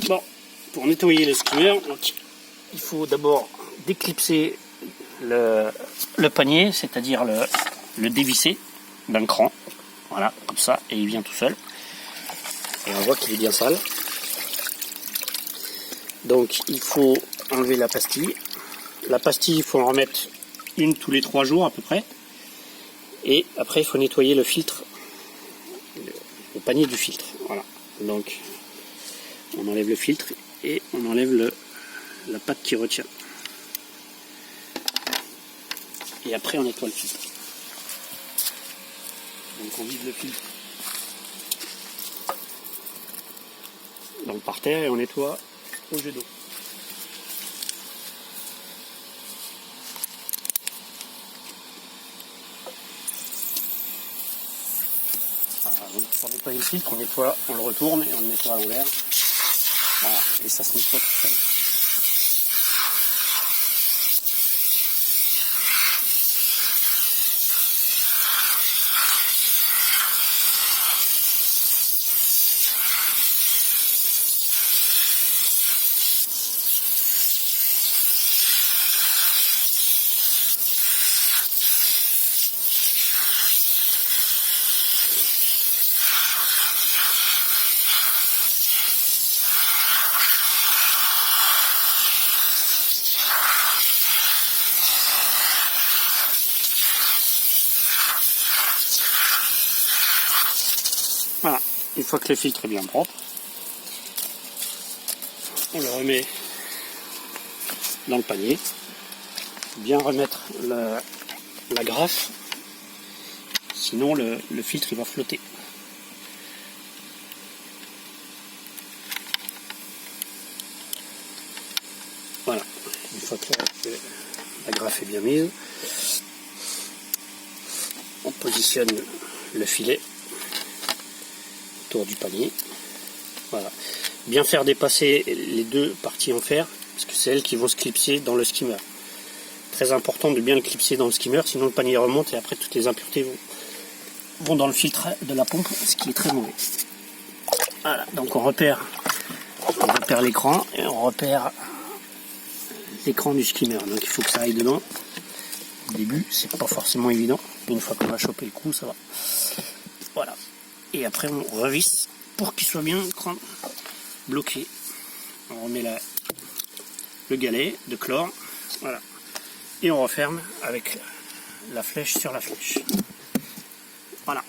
Bon, pour nettoyer le skimmer, donc, il faut d'abord déclipser le panier, c'est-à-dire le dévisser d'un cran. Voilà, comme ça, et il vient tout seul. Et on voit qu'il est bien sale. Donc il faut enlever la pastille. La pastille, il faut en remettre une tous les 3 jours à peu près. Et après, il faut nettoyer le filtre, le panier du filtre. Voilà. Donc on enlève le filtre et on enlève la pâte qui retient. Et après, on nettoie le filtre. Donc on vide le filtre dans le parterre et on nettoie au jet d'eau. Voilà, donc pour nettoyer le filtre, on le retourne et on le nettoie à l'envers. Voilà, et ça se nettoie tout seul. Voilà, une fois que le filtre est bien propre, on le remet dans le panier, bien remettre la graffe, sinon le filtre il va flotter. Voilà, une fois que la graffe est bien mise, on positionne le filet autour du panier. Voilà. Bien faire dépasser les deux parties en fer, parce que c'est elles qui vont se clipser dans le skimmer. Très important de bien le clipser dans le skimmer, sinon le panier remonte et après toutes les impuretés vont dans le filtre de la pompe, ce qui est très mauvais. Voilà, donc on repère l'écran et on repère l'écran du skimmer. Donc il faut que ça aille dedans. Au début, c'est pas forcément évident. Une fois qu'on a chopé le coup, ça va. Voilà. Et après, on revisse pour qu'il soit bien bloqué. On remet le galet de chlore. Voilà. Et on referme avec la flèche sur la flèche. Voilà.